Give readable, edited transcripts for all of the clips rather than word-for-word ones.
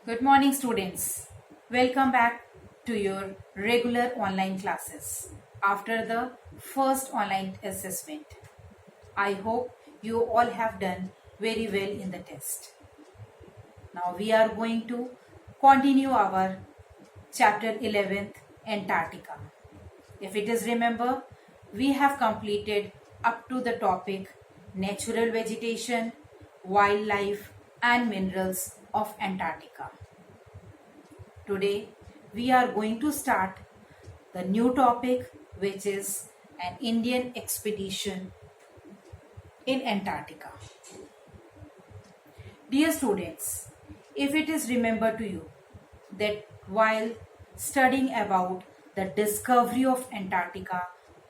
Good morning, students. Welcome back to your regular online classes after the first online assessment. I hope you all have done very well in the test. Now we are going to continue our chapter 11th, Antarctica. If it is remember, we have completed up to the topic natural vegetation, wildlife and minerals of Antarctica. Today we are going to start the new topic, which is an Indian expedition in Antarctica. Dear students, if it is remembered to you that while studying about the discovery of Antarctica,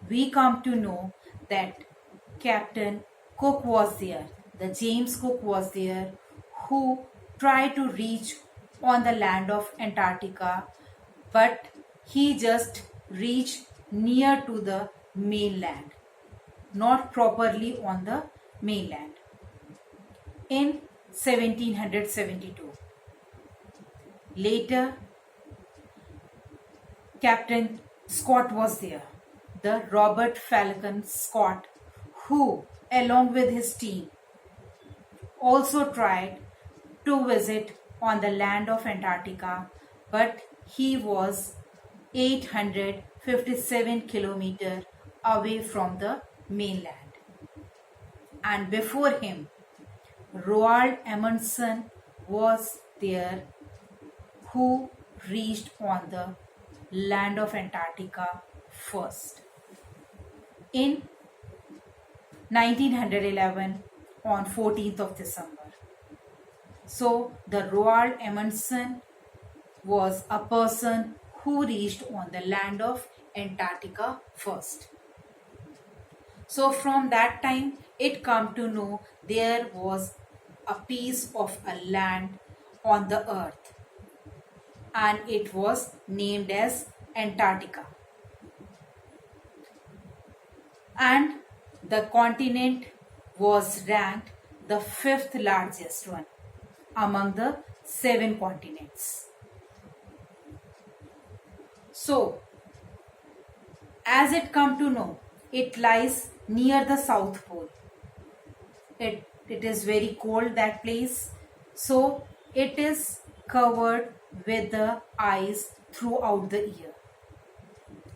we come to know that Captain Cook was there, the James Cook was there, who tried to reach on the land of Antarctica, but he just reached near to the mainland, not properly on the mainland. In 1772. Later, Captain Scott was there, the Robert Falcon Scott, who, along with his team, also tried to visit on the land of Antarctica, but he was 857 kilometers away from the mainland. And before him, Roald Amundsen was there, who reached on the land of Antarctica first. In 1911 on 14th of December. So the Roald Amundsen was a person who reached on the land of Antarctica first. So from that time it come to know there was a piece of a land on the earth and it was named as Antarctica. And the continent was ranked the fifth largest one among the 7 continents. So, as it come to know, it lies near the South Pole. It is very cold, that place. So, it is covered with the ice throughout the year.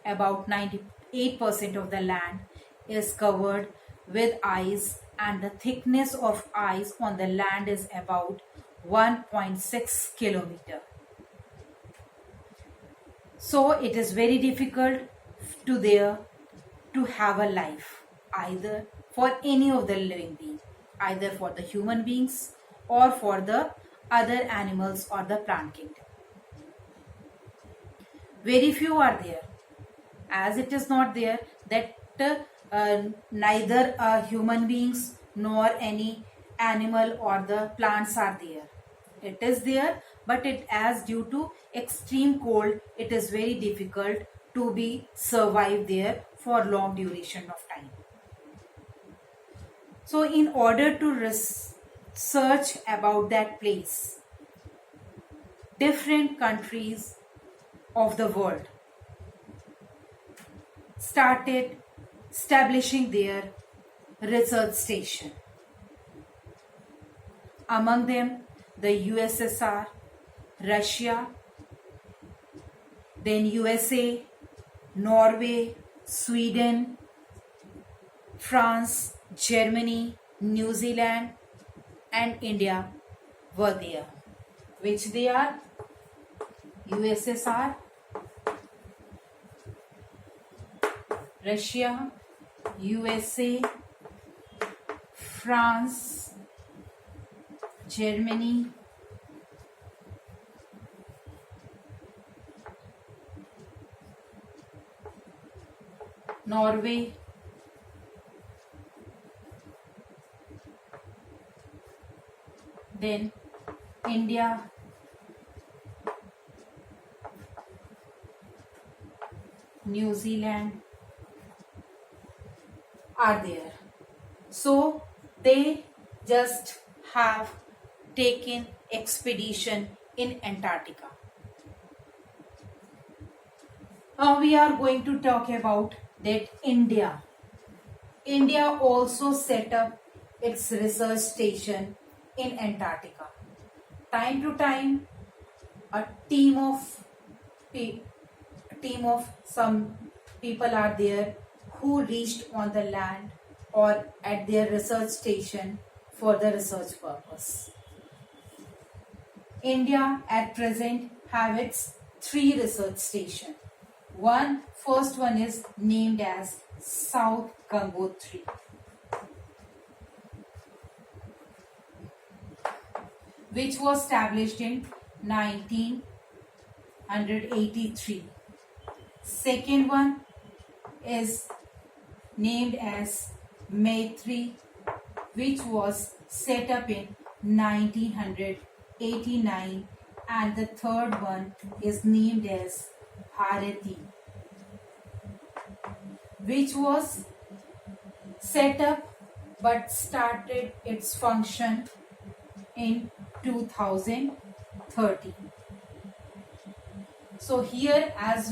About 98% of the land is covered with ice, and the thickness of ice on the land is about 1.6 kilometer. So it is very difficult to there to have a life, either for any of the living beings, either for the human beings or for the other animals or the plant kingdom. Very few are there, as it is not there that neither human beings nor any animal or the plants are there. It is there, but it as due to extreme cold, it is very difficult to be survive there for long duration of time. So in order to research about that place, different countries of the world started establishing their research station. Among them, the USSR, Russia, then USA, Norway, Sweden, France, Germany, New Zealand and India were there. Which they are? USSR, Russia, USA, France, Germany, Norway, then India, New Zealand are there. So they just have taken expedition in Antarctica. Now we are going to talk about that India. India also set up its research station in Antarctica. Time to time, a team of some people are there who reached on the land or at their research station for the research purpose. India at present have its 3 research stations. First one is named as South Gangotri, which was established in 1983. Second one is named as Maitri, which was set up in 1989, and the third one is named as Bharati, which was set up but started its function in 2030. So here, as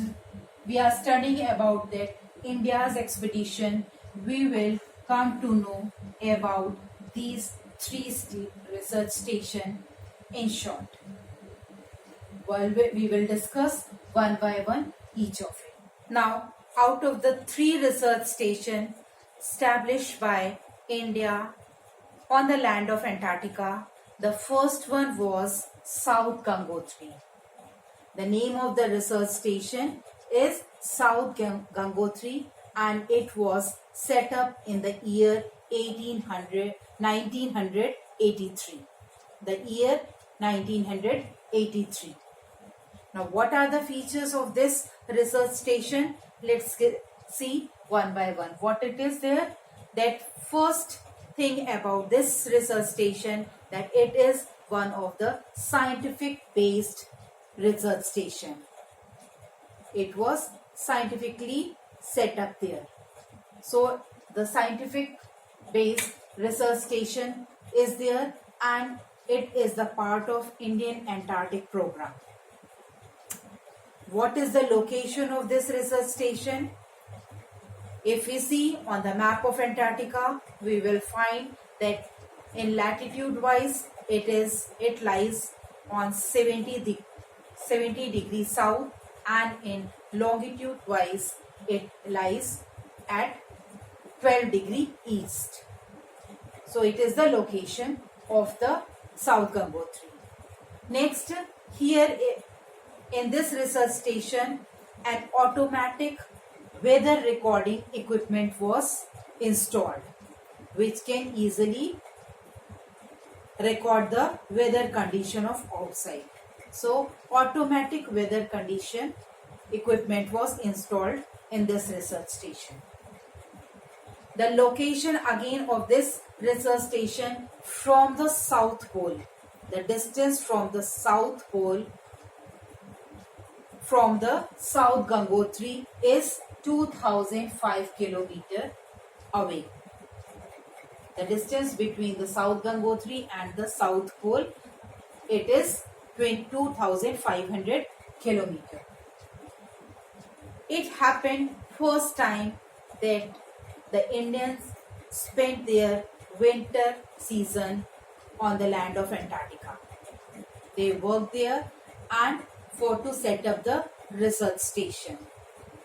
we are studying about that India's expedition, we will come to know about these 3 research stations in short. Well, we will discuss one by one each of it. Now, out of the 3 research stations established by India on the land of Antarctica, the first one was South Gangotri. The name of the research station is South Gangotri, and it was set up in the year 1983. The year 1983. Now, what are the features of this research station? Let's see one by one what it is there. That first thing about this research station, that it is one of the scientific based research station. It was scientifically set up there. So the scientific based research station is there, and it is the part of Indian Antarctic program. What is the location of this research station? If we see on the map of Antarctica, we will find that in latitude wise, it lies on 70 degrees south, and in longitude wise, it lies at 12 degree east. So it is the location of the South Gangotri. Next, here in this research station, an automatic weather recording equipment was installed, which can easily record the weather condition of outside. So automatic weather condition equipment was installed in this research station. The location again of this research station from the South Pole, the distance from the South Pole from the South Gangotri is 2005 kilometer away. The distance between the South Gangotri and the South Pole, it is 22,500 kilometer. It happened first time that the Indians spent their winter season on the land of Antarctica. They worked there and for to set up the research station,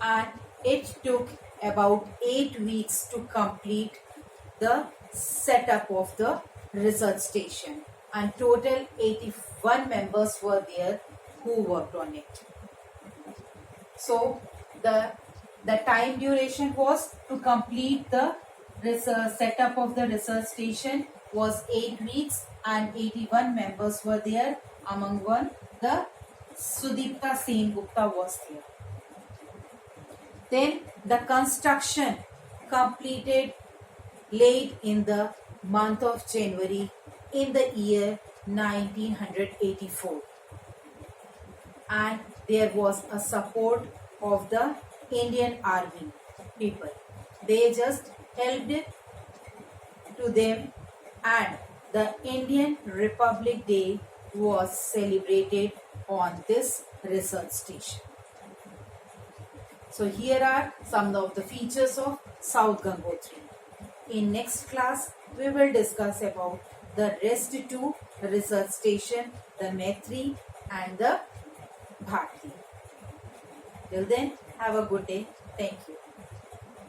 and it took about 8 weeks to complete the setup of the research station, and total 81 members were there who worked on it. So the time duration was to complete the research setup of the research station was 8 weeks, and 81 members were there. Among one, the Sudipta Sen Gupta was there. Then the construction completed late in the month of January in the year 1984, and there was a support of the Indian Army people. They just helped it to them, and the Indian Republic Day was celebrated on this research station. So here are some of the features of South Gangotri. In next class, we will discuss about the rest two research station, the Maitri and the Bharti. Till then, have a good day. Thank you.